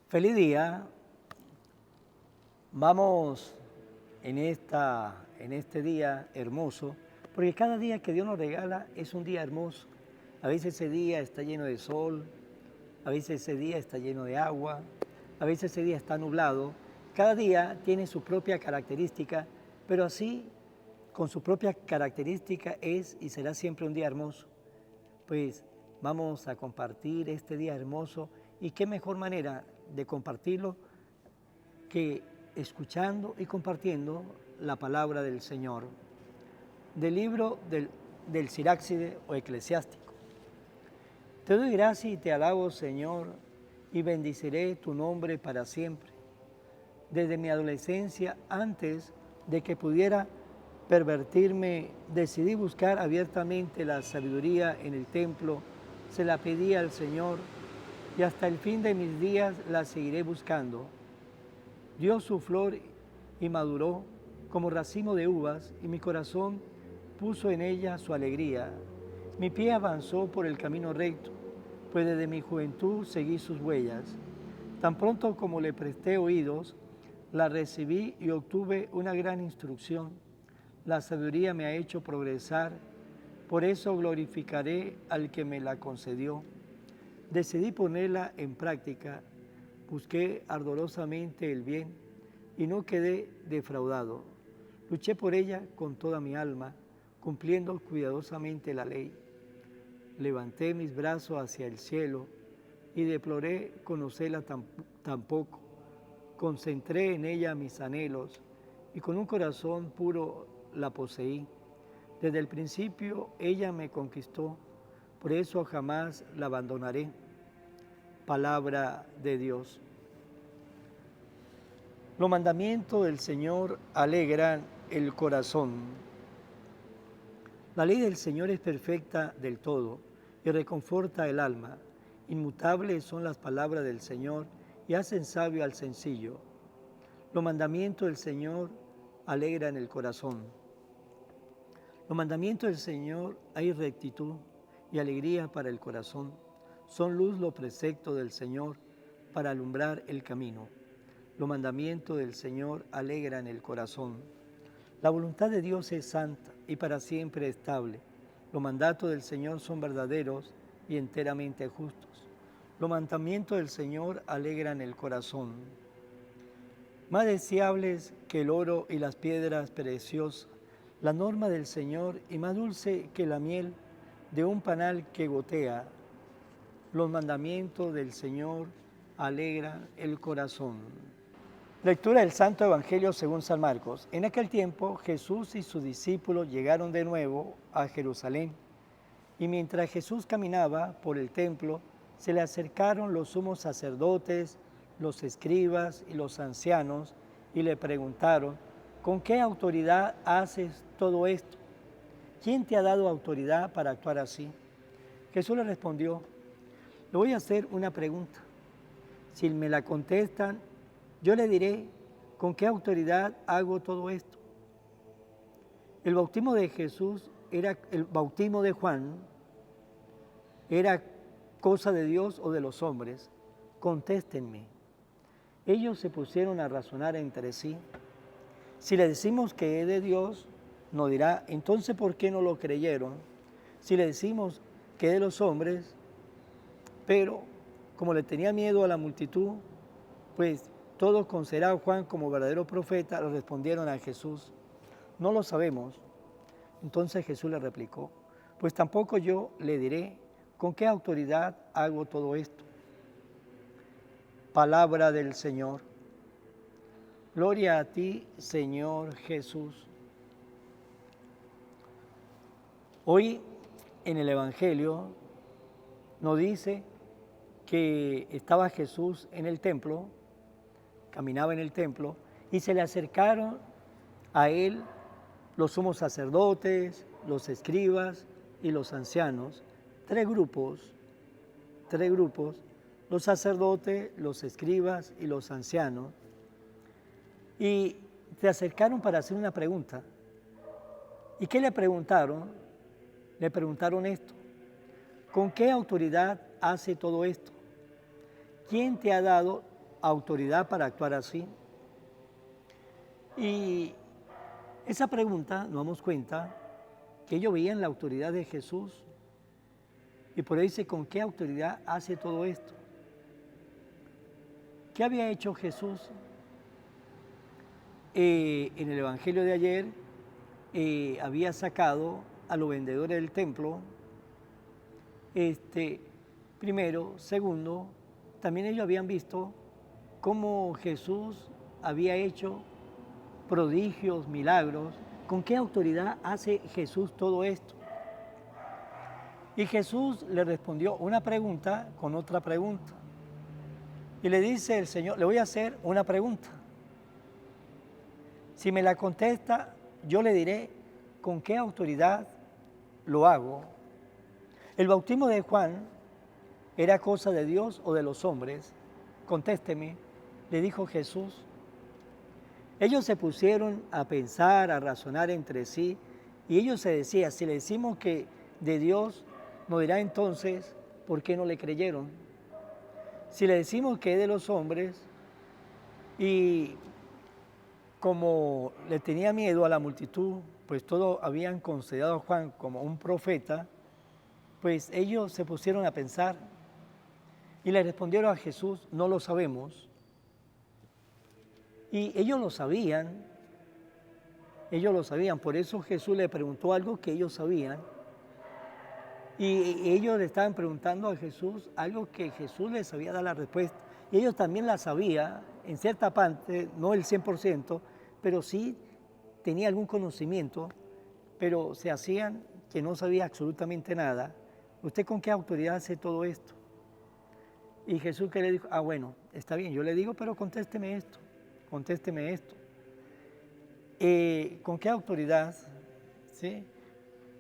Feliz día. Vamos en este día hermoso, porque cada día que Dios nos regala es un día hermoso. A veces ese día está lleno de sol, a veces ese día está lleno de agua, a veces ese día está nublado. Cada día tiene su propia característica, pero así, con su propia característica, es y será siempre un día hermoso. Pues vamos a compartir este día hermoso y qué mejor manera de compartirlo que escuchando y compartiendo la palabra del Señor, del libro del Sirácide o Eclesiástico. Te doy gracias y te alabo, Señor, y bendiciré tu nombre para siempre. Desde mi adolescencia, antes de que pudiera pervertirme, decidí buscar abiertamente la sabiduría en el templo, se la pedí al Señor y hasta el fin de mis días la seguiré buscando. Dio su flor y maduró como racimo de uvas, y mi corazón puso en ella su alegría. Mi pie avanzó por el camino recto, pues desde mi juventud seguí sus huellas. Tan pronto como le presté oídos, la recibí y obtuve una gran instrucción. La sabiduría me ha hecho progresar, por eso glorificaré al que me la concedió. Decidí ponerla en práctica. Busqué ardorosamente el bien y no quedé defraudado. Luché por ella con toda mi alma, cumpliendo cuidadosamente la ley. Levanté mis brazos hacia el cielo y deploré conocerla tampoco. Concentré en ella mis anhelos y con un corazón puro la poseí. Desde el principio ella me conquistó, por eso jamás la abandonaré. Palabra de Dios. Los mandamientos del Señor alegran el corazón. La ley del Señor es perfecta del todo y reconforta el alma. Inmutables son las palabras del Señor y hacen sabio al sencillo. Los mandamientos del Señor alegran el corazón. Los mandamientos del Señor hay rectitud y alegría para el corazón. Son luz los preceptos del Señor para alumbrar el camino. Los mandamientos del Señor alegran el corazón. La voluntad de Dios es santa y para siempre estable. Los mandatos del Señor son verdaderos y enteramente justos. Los mandamientos del Señor alegran el corazón. Más deseables que el oro y las piedras preciosas, la norma del Señor, y más dulce que la miel de un panal que gotea. Los mandamientos del Señor alegran el corazón. Lectura del Santo Evangelio según San Marcos. En aquel tiempo Jesús y sus discípulos llegaron de nuevo a Jerusalén. Y mientras Jesús caminaba por el templo, se le acercaron los sumos sacerdotes, los escribas y los ancianos, y le preguntaron: ¿con qué autoridad haces todo esto? ¿Quién te ha dado autoridad para actuar así? Jesús le respondió: le voy a hacer una pregunta. Si me la contestan, yo le diré con qué autoridad hago todo esto. El bautismo de Jesús el bautismo de Juan era cosa de Dios o de los hombres. Contéstenme. Ellos se pusieron a razonar entre sí. Si le decimos que es de Dios, nos dirá: entonces ¿por qué no lo creyeron? Si le decimos que es de los hombres, pero como le tenía miedo a la multitud, pues todos consideraron a Juan como verdadero profeta, le respondieron a Jesús: no lo sabemos. Entonces Jesús le replicó: pues tampoco yo le diré con qué autoridad hago todo esto. Palabra del Señor. Gloria a ti, Señor Jesús. Hoy en el Evangelio nos dice que estaba Jesús en el templo, caminaba en el templo, y se le acercaron a él los sumos sacerdotes, los escribas y los ancianos. Tres grupos, los sacerdotes, los escribas y los ancianos. Y se acercaron para hacer una pregunta. ¿Y qué le preguntaron? Le preguntaron esto: ¿con qué autoridad hace todo esto? ¿Quién te ha dado autoridad para actuar así? Y esa pregunta nos damos cuenta que ellos veían la autoridad de Jesús y por eso dice, ¿con qué autoridad hace todo esto? ¿Qué había hecho Jesús? En el Evangelio de ayer había sacado a los vendedores del templo, primero. Segundo, también ellos habían visto cómo Jesús había hecho prodigios, milagros. ¿Con qué autoridad hace Jesús todo esto? Y Jesús le respondió una pregunta con otra pregunta. Y le dice el Señor, le voy a hacer una pregunta. Si me la contesta, yo le diré con qué autoridad lo hago. ¿El bautismo de Juan era cosa de Dios o de los hombres? Contésteme, le dijo Jesús. Ellos se pusieron a pensar, a razonar entre sí, y ellos se decían, si le decimos que de Dios, nos dirá entonces, ¿por qué no le creyeron? Si le decimos que es de los hombres, y como le tenía miedo a la multitud, pues todos habían considerado a Juan como un profeta, pues ellos se pusieron a pensar y le respondieron a Jesús, no lo sabemos. Y ellos lo sabían, por eso Jesús le preguntó algo que ellos sabían. Y ellos le estaban preguntando a Jesús algo que Jesús les había dado la respuesta. Y ellos también la sabían, en cierta parte, no el 100%, pero sí tenía algún conocimiento, pero se hacían que no sabía absolutamente nada. ¿Usted con qué autoridad hace todo esto? Y Jesús que le dijo, bueno, está bien, yo le digo, pero contésteme esto. ¿Con qué autoridad, sí?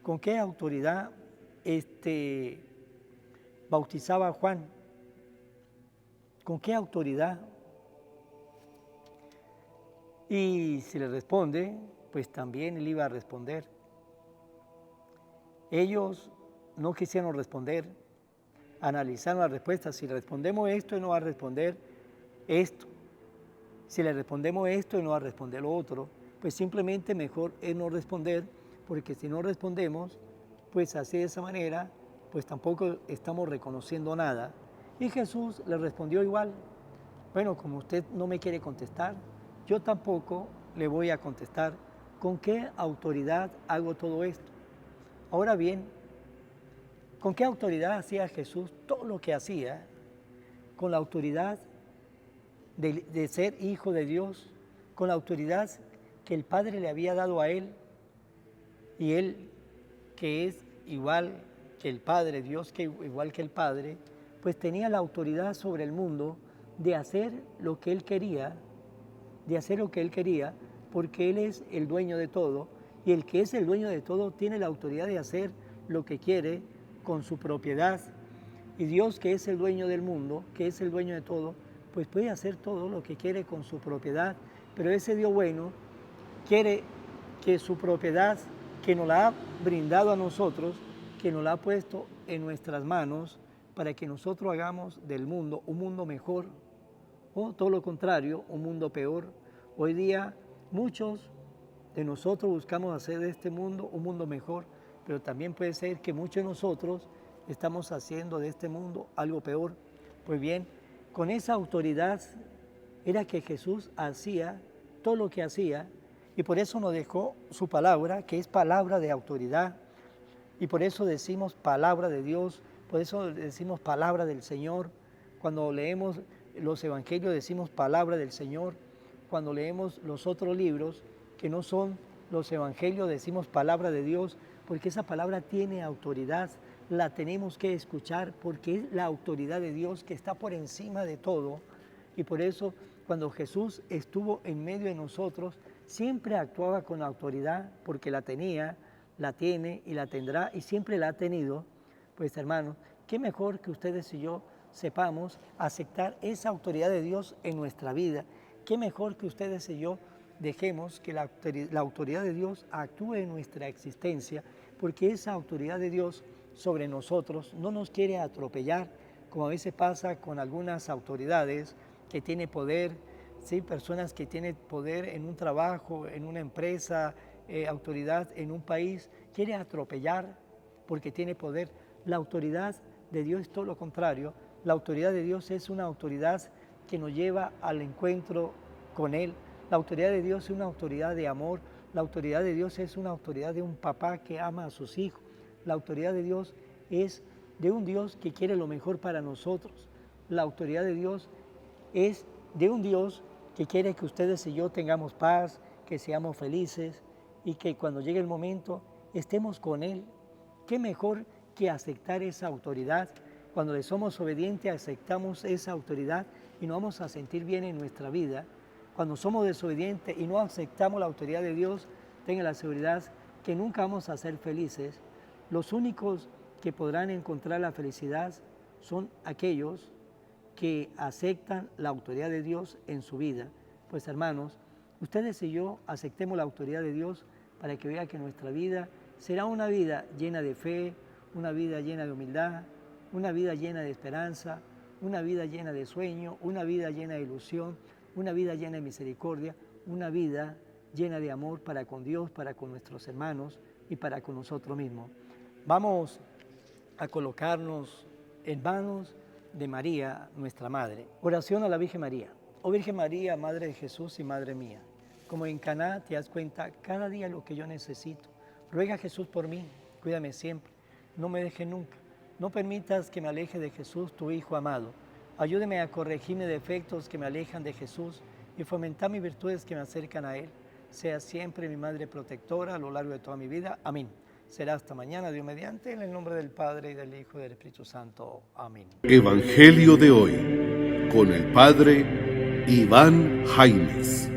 ¿Con qué autoridad bautizaba a Juan? ¿Con qué autoridad? Y si le responde, pues también él iba a responder. Ellos no quisieron responder, analizaron la respuesta. Si le respondemos esto, él no va a responder esto. Si le respondemos esto, él no va a responder lo otro. Pues simplemente mejor es no responder, porque si no respondemos, pues así de esa manera, pues tampoco estamos reconociendo nada. Y Jesús le respondió igual. Bueno, como usted no me quiere contestar, yo tampoco le voy a contestar. ¿Con qué autoridad hago todo esto? Ahora bien, ¿con qué autoridad hacía Jesús todo lo que hacía? Con la autoridad de ser hijo de Dios, con la autoridad que el Padre le había dado a él, y él, que es igual que el Padre, Dios que igual que el Padre, pues tenía la autoridad sobre el mundo de hacer lo que él quería, porque él es el dueño de todo, y el que es el dueño de todo tiene la autoridad de hacer lo que quiere con su propiedad. Y Dios, que es el dueño del mundo, que es el dueño de todo, pues puede hacer todo lo que quiere con su propiedad, pero ese Dios bueno quiere que su propiedad, que nos la ha brindado a nosotros, que nos la ha puesto en nuestras manos, para que nosotros hagamos del mundo un mundo mejor, o todo lo contrario, un mundo peor. Hoy día muchos de nosotros buscamos hacer de este mundo un mundo mejor, pero también puede ser que muchos de nosotros estamos haciendo de este mundo algo peor. Pues bien, con esa autoridad era que Jesús hacía todo lo que hacía, y por eso nos dejó su palabra, que es palabra de autoridad, y por eso decimos palabra de Dios, por eso decimos palabra del Señor. Cuando leemos los evangelios decimos palabra del Señor. Cuando leemos los otros libros que no son los evangelios decimos palabra de Dios, porque esa palabra tiene autoridad, la tenemos que escuchar porque es la autoridad de Dios que está por encima de todo. Y por eso cuando Jesús estuvo en medio de nosotros, siempre actuaba con autoridad porque la tenía, la tiene y la tendrá y siempre la ha tenido. Pues hermanos, qué mejor que ustedes y yo sepamos aceptar esa autoridad de Dios en nuestra vida. Qué mejor que ustedes y yo dejemos que la autoridad de Dios actúe en nuestra existencia, porque esa autoridad de Dios sobre nosotros no nos quiere atropellar, como a veces pasa con algunas autoridades que tiene poder, ¿sí? Personas que tienen poder en un trabajo, en una empresa, autoridad en un país, quiere atropellar porque tiene poder. La autoridad de Dios es todo lo contrario. La autoridad de Dios es una autoridad que nos lleva al encuentro con Él. La autoridad de Dios es una autoridad de amor. La autoridad de Dios es una autoridad de un papá que ama a sus hijos. La autoridad de Dios es de un Dios que quiere lo mejor para nosotros. La autoridad de Dios es de un Dios que quiere que ustedes y yo tengamos paz, que seamos felices y que cuando llegue el momento estemos con Él. ¿Qué mejor que aceptar esa autoridad? Cuando le somos obedientes, aceptamos esa autoridad y nos vamos a sentir bien en nuestra vida. Cuando somos desobedientes y no aceptamos la autoridad de Dios, tenga la seguridad que nunca vamos a ser felices. Los únicos que podrán encontrar la felicidad son aquellos que aceptan la autoridad de Dios en su vida. Pues hermanos, ustedes y yo aceptemos la autoridad de Dios para que vean que nuestra vida será una vida llena de fe, una vida llena de humildad, una vida llena de esperanza, una vida llena de sueño, una vida llena de ilusión, una vida llena de misericordia, una vida llena de amor para con Dios, para con nuestros hermanos y para con nosotros mismos. Vamos a colocarnos en manos de María, nuestra Madre. Oración a la Virgen María. Oh Virgen María, Madre de Jesús y Madre mía, como en Caná te das cuenta cada día lo que yo necesito. Ruega a Jesús por mí, cuídame siempre, no me dejes nunca. No permitas que me aleje de Jesús, tu Hijo amado. Ayúdeme a corregir mis defectos que me alejan de Jesús y fomentar mis virtudes que me acercan a Él. Sea siempre mi Madre protectora a lo largo de toda mi vida. Amén. Será hasta mañana, Dios mediante, en el nombre del Padre, y del Hijo, y del Espíritu Santo. Amén. Evangelio de hoy, con el Padre Iván Jaimes.